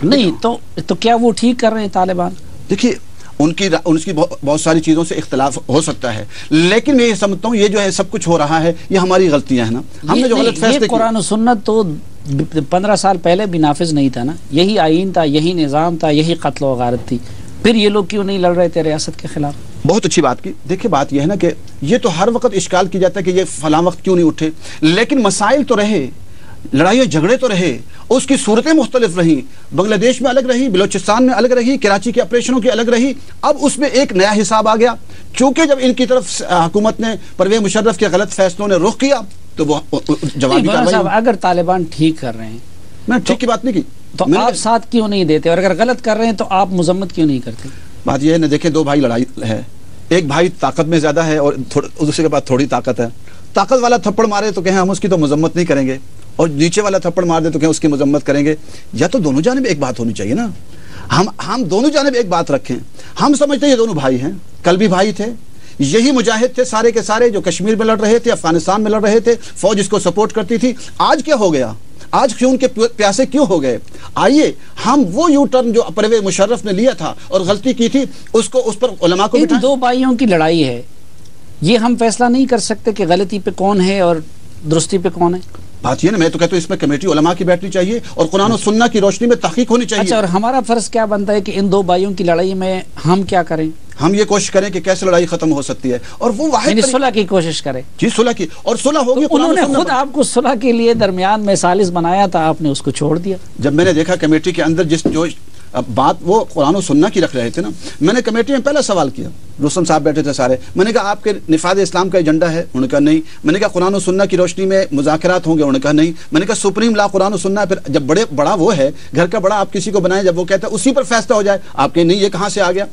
نہیں تو کیا وہ ٹھیک کر رہے ہیں طالبان؟ دیکھیے ان کی بہت ساری چیزوں سے اختلاف ہو سکتا ہے، لیکن میں یہ سمجھتا ہوں یہ جو ہے سب کچھ ہو رہا ہے یہ ہماری غلطیاں ہیں نا، ہم نے جو غلط فیصلے کیے۔ قرآن و سنت تو 15 سال پہلے بھی نافذ نہیں تھا نا، یہی آئین تھا، یہی نظام تھا، یہی قتل و غارت تھی، پھر یہ لوگ کیوں نہیں لڑ رہے تھے ریاست کے خلاف؟ بہت اچھی بات کی۔ دیکھیں بات یہ ہے نا کہ یہ تو ہر وقت اشکال کی جاتا ہے کہ یہ فلاں وقت کیوں نہیں اٹھے، لیکن مسائل تو رہے، لڑائیاں جھگڑے تو رہے، اس کی صورتیں مختلف رہیں، بنگلہ دیش میں الگ رہی، بلوچستان میں الگ رہی، کراچی کے آپریشنوں کی الگ رہی، اب اس میں ایک نیا حساب آ گیا، چونکہ جب ان کی طرف حکومت نے پرویز مشرف کے غلط فیصلوں نے رخ کیا تو وہ جوابی کارروائی۔ اگر طالبان ٹھیک کر رہے ہیں، میں ٹھیک کی بات نہیں کی، تو آپ ساتھ کیوں نہیں دیتے، اور اگر غلط کر رہے ہیں تو آپ مذمت کیوں نہیں کرتے؟ بات یہ ہے نا، دیکھیں دو بھائی لڑائی ہے، ایک بھائی طاقت میں زیادہ ہے اور دوسرے کے پاس تھوڑی طاقت ہے، طاقت والا تھپڑ مارے تو کہیں ہم اس کی تو مذمت نہیں کریں گے، اور نیچے والا تھپڑ مار دے تو کہیں اس کی مذمت کریں گے، یا تو دونوں جانب ایک بات ہونی چاہیے نا، ہم دونوں جانب ایک بات رکھیں۔ ہم سمجھتے ہیں یہ دونوں بھائی ہیں، کل بھی بھائی تھے، یہی مجاہد تھے سارے کے سارے جو کشمیر میں لڑ رہے تھے، افغانستان میں لڑ رہے تھے، فوج اس کو سپورٹ کرتی تھی، آج کیا ہو گیا؟ آج خون کے پیاسے کیوں ہو گئے؟ آئیے ہم وہ یو ٹرن جو پرویز مشرف نے لیا تھا اور غلطی کی تھی اس پر علماء کو بٹھائیں۔ دو بھائیوں کی لڑائی ہے، یہ ہم فیصلہ نہیں کر سکتے کہ غلطی پہ کون ہے اور درستی پہ کون ہے؟ بات یہ نا، میں تو کہتا ہوں اس میں کمیٹی علماء کی بیٹھنی چاہیے اور قرآن و سنت کی روشنی میں تحقیق ہونی چاہیے۔ اچھا، اور ہمارا فرض کیا بنتا ہے کہ ان دو بھائیوں کی لڑائی میں ہم کیا کریں؟ ہم یہ کوشش کریں کہ کیسے لڑائی ختم ہو سکتی ہے، اور وہ واحد صلح کی کوشش کریں۔ جی صلح کی، اور صلح ہوگی۔ انہوں نے خود آپ کو صلح کے لیے درمیان میں ثالث بنایا تھا، آپ نے اس کو چھوڑ دیا۔ جب میں نے دیکھا کمیٹی کے اندر جو بات وہ قرآن و سنت کی رکھ رہے تھے نا، میں نے کمیٹی میں پہلا سوال کیا، رستم صاحب بیٹھے تھے سارے، میں نے کہا آپ کے نفاذ اسلام کا ایجنڈا ہے؟ انہوں نے کہا نہیں۔ میں نے کہا قرآن و سنت کی روشنی میں مذاکرات ہوں گے؟ انہوں نے کہا نہیں۔ میں نے کہا سپریم لا قرآن و سنت، پھر جب بڑا وہ ہے، گھر کا بڑا آپ کسی کو بنائیں، جب وہ کہتا ہے اسی پر فیصلہ ہو جائے، آپ کہیں نہیں یہ کہاں سے آ گیا؟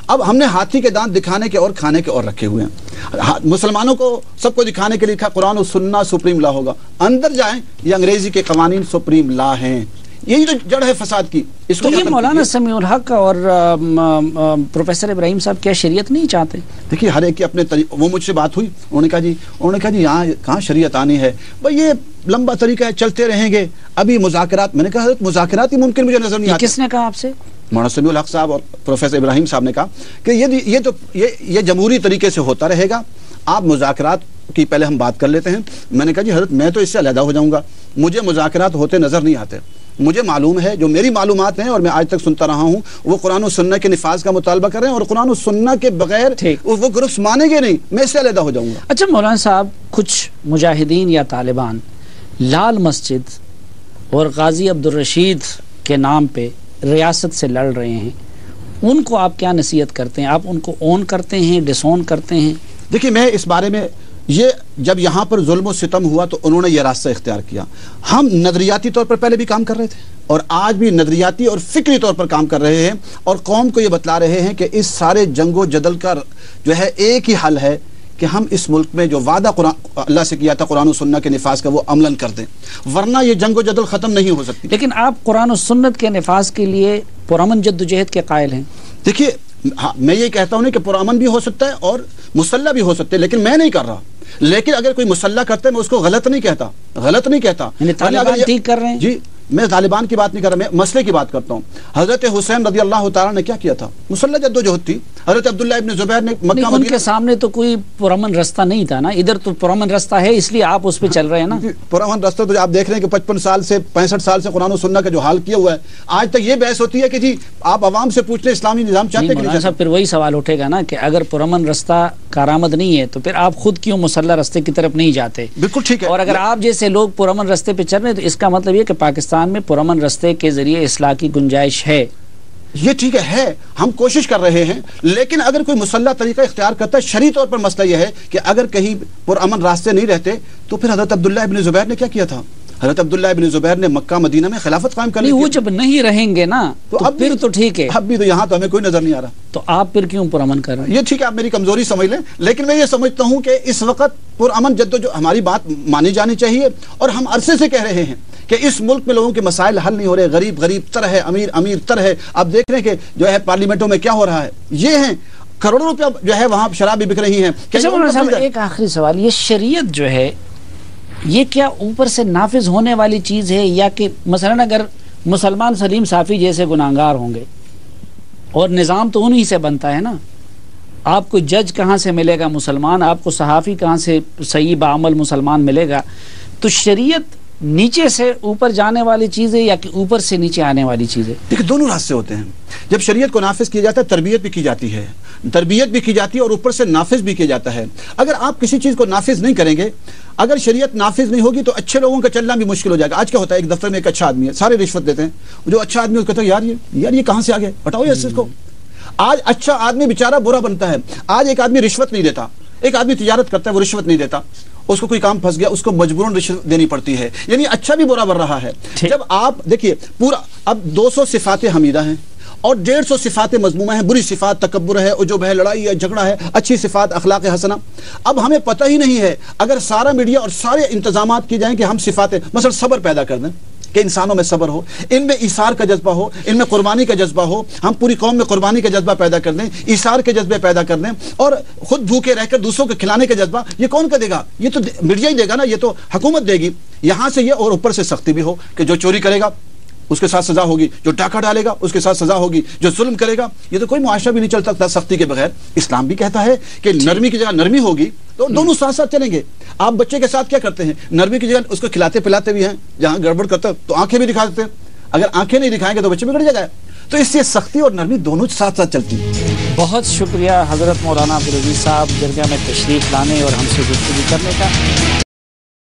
اب ہم نے ہاتھی کے دانت دکھانے کے اور کھانے کے اور رکھے ہوئے ہیں، مسلمانوں کو سب کو دکھانے کے لیے لکھا قرآن و سنت سپریم لا ہوگا، اندر جائیں یہ انگریزی کے قوانین سپریم لا ہیں، یہی جو جڑ ہے فساد کی۔ اس کو یہ مولانا سمیع الحق اور پروفیسر ابراہیم صاحب کیا شریعت نہیں چاہتے؟ دیکھیے ہر ایک کی اپنے وہ مجھ سے بات ہوئی، انہوں نے کہا جی یہاں کہاں شریعت آنی ہے بھائی، یہ لمبا طریقہ ہے، چلتے رہیں گے، ابھی مذاکرات۔ میں نے کہا حضرت مذاکرات ہی ممکن مجھے نظر نہیں آتے۔ کس نے کہا آپ سے؟ مولانا سمیع الحق صاحب اور پروفیسر ابراہیم صاحب نے کہا کہ یہ جمہوری طریقے سے ہوتا رہے گا، آپ مذاکرات کی پہلے ہم بات کر لیتے ہیں۔ میں نے کہا جی حضرت میں تو اس سے علیحدہ ہو جاؤں گا، مجھے مذاکرات ہوتے نظر نہیں آتے، مجھے معلوم ہے جو میری معلومات ہیں اور میں آج تک سنتا رہا ہوں، وہ قرآن و سنت کے نفاذ کا مطالبہ کر رہے ہیں، اور قرآن و سنت کے بغیر وہ گروپس مانیں گے نہیں، میں اس سے علیحدہ ہو جاؤں گا۔ اچھا مولانا صاحب، کچھ مجاہدین یا طالبان لال مسجد اور غازی عبدالرشید کے نام پہ ریاست سے لڑ رہے ہیں، ان کو آپ کیا نصیحت کرتے ہیں؟ آپ ان کو اون کرتے ہیں، ڈس اون کرتے ہیں؟ دیکھیے میں اس بارے میں، یہ جب یہاں پر ظلم و ستم ہوا تو انہوں نے یہ راستہ اختیار کیا۔ ہم نظریاتی طور پر پہلے بھی کام کر رہے تھے اور آج بھی نظریاتی اور فکری طور پر کام کر رہے ہیں، اور قوم کو یہ بتلا رہے ہیں کہ اس سارے جنگ و جدل کا جو ہے ایک ہی حل ہے کہ ہم اس ملک میں جو وعدہ اللہ سے کیا تھا قرآن و سنت کے نفاذ کا وہ عملاً کر دیں، ورنہ یہ جنگ و جدل ختم نہیں ہو سکتی۔ لیکن آپ قرآن و سنت کے نفاذ کے لیے پرامن جدوجہد کے قائل ہیں؟ دیکھیے میں یہ کہتا ہوں کہ پرامن بھی ہو سکتا ہے اور مسلح بھی ہو سکتے، لیکن میں نہیں کر رہا۔ لیکن اگر کوئی مسلح کرتا ہے میں اس کو غلط نہیں کہتا۔ یعنی طالبان ٹھیک کر رہے ہیں؟ جی میں طالبان کی بات نہیں کر رہا، میں مسئلے کی بات کرتا ہوں۔ حضرت حسین رضی اللہ تعالیٰ نے کیا کیا تھا؟ مسلح جدوجہد تھی۔ حضرت عبداللہ ابن زبیر نے مکہ ان کے سامنے تو کوئی پرامن رستہ نہیں تھا نا، ادھر تو پرامن رستہ ہے، اس لیے آپ اس پہ چل رہے ہیں نا۔ پرامن رستہ تو آپ دیکھ رہے ہیں کہ 55 سال سے 65 سال سے قرآن و سنت کا جو حال کیا ہوا ہے، آج تک یہ بحث ہوتی ہے کہ جی آپ عوام سے پوچھ لیں اسلامی نظام چاہتے ہیں کہ نہیں چاہتے۔ پھر وہی سوال اٹھے گا نا کہ اگر پرامن رستہ کارآمد نہیں ہے تو پھر آپ خود کیوں مسلح رستے کی طرف نہیں جاتے؟ بالکل ٹھیک ہے، اور اگر آپ جیسے لوگ پرامن رستے پہ چل رہے ہیں تو اس کا مطلب یہ کہ پاکستان میں پرامن رستے کے ذریعے اصلاح کی گنجائش ہے۔ یہ ٹھیک ہے، ہم کوشش کر رہے ہیں، لیکن اگر کوئی مسلح طریقہ اختیار کرتا ہے، شرعی طور پر مسئلہ یہ ہے کہ اگر کہیں پرامن راستے نہیں رہتے تو پھر حضرت عبداللہ ابن زبیر نے کیا کیا تھا؟ حضرت عبداللہ ابن زبیر نے مکہ مدینہ میں خلافت قائم کرنے وہ جب نہیں رہیں گے نا تو پھر تو ٹھیک ہے، اب بھی تو یہاں تو ہمیں کوئی نظر نہیں آ رہا، تو آپ پھر کیوں پرامن کر رہے ہیں؟ یہ ٹھیک ہے، آپ میری کمزوری سمجھ لیں، لیکن میں یہ سمجھتا ہوں کہ اس وقت پرامن ہماری بات مانی جانی چاہیے، اور ہم عرصے سے کہہ رہے ہیں کہ اس ملک میں لوگوں کے مسائل حل نہیں ہو رہے، غریب غریب تر ہے، امیر امیر تر ہے۔ آپ دیکھ رہے ہیں کہ جو ہے پارلیمنٹوں میں کیا ہو رہا ہے، یہ ہیں کروڑوں روپیہ جو ہے وہاں شراب بھی بک رہی ہیں۔ ایک آخری سوال، یہ شریعت جو ہے یہ کیا اوپر سے نافذ ہونے والی چیز ہے، یا کہ مثلا اگر مسلمان سلیم صافی جیسے گناہگار ہوں گے، اور نظام تو انہی سے بنتا ہے نا. آپ کو جج کہاں سے ملے گا مسلمان، آپ کو صحافی کہاں سے صحیح بعمل مسلمان ملے گا. تو شریعت نیچے سے اوپر جانے والی چیز ہے یا کہ اوپر سے نیچے آنے والی چیز ہے؟ دیکھیں دونوں راستے ہوتے ہیں. جب شریعت کو نافذ کیا جاتا ہے تربیت بھی کی جاتی ہے، تربیت بھی کی جاتی ہے اور اوپر سے نافذ بھی کیا جاتا ہے. اگر آپ کسی چیز کو نافذ نہیں کریں گے، اگر شریعت نافذ نہیں ہوگی تو اچھے لوگوں کا چلنا بھی مشکل ہو جائے گا. آج کیا ہوتا ہے، ایک دفتر میں ایک اچھا آدمی ہے، سارے رشوت دیتے ہیں. جو اچھا آدمی ہے کہتا ہے یار یہ کہاں سے آ گئے، ہٹاؤ اس کو. آج اچھا آدمی بیچارہ برا بنتا ہے. آج ایک آدمی رشوت نہیں دیتا، ایک آدمی تجارت کرتا ہے وہ رشوت نہیں دیتا، اس کو کوئی کام پھنس گیا اس کو مجبوراً رشوت دینی پڑتی ہے. یعنی اچھا بھی برا بن رہا ہے. جب آپ دیکھیے پورا اب 200 صفات حمیدہ ہیں اور 150 صفات مذمومہ ہیں. بری صفات تکبر ہے، عجب ہے، لڑائی ہے، جھگڑا ہے. اچھی صفات اخلاق حسنہ. اب ہمیں پتہ ہی نہیں ہے، اگر سارا میڈیا اور سارے انتظامات کی جائیں کہ ہم صفات مثلا صبر پیدا کر دیں کہ انسانوں میں صبر ہو، ان میں ایثار کا جذبہ ہو، ان میں قربانی کا جذبہ ہو، ہم پوری قوم میں قربانی کا جذبہ پیدا کر دیں، ایثار کے جذبے پیدا کر دیں، اور خود بھوکے رہ کر دوسروں کو کھلانے کا جذبہ. یہ کون کا دے گا؟ یہ تو میڈیا ہی دے گا نا، یہ تو حکومت دے گی. یہاں سے یہ، اور اوپر سے سختی بھی ہو کہ جو چوری کرے گا اس کے ساتھ سزا ہوگی، جو ڈاکہ ڈالے گا اس کے ساتھ سزا ہوگی، جو ظلم کرے گا. یہ تو کوئی معاشرہ بھی نہیں چل سکتا سختی کے بغیر. اسلام بھی کہتا ہے کہ نرمی کی جگہ نرمی ہوگی تو دونوں ساتھ ساتھ چلیں گے. آپ بچے کے ساتھ کیا کرتے ہیں؟ نرمی کی جگہ اس کو کھلاتے پلاتے بھی ہیں، جہاں گڑبڑ کرتا ہے تو آنکھیں بھی دکھا دیتے ہیں. اگر آنکھیں نہیں دکھائیں گے تو بچے بگڑ جائے گا. تو اس سے سختی اور نرمی دونوں ساتھ ساتھ چلتی ہیں. بہت شکریہ حضرت مولانا عبدالعزیز صاحب درگاہ میں تشریف لانے اور ہم سے گفتگو کرنے کا.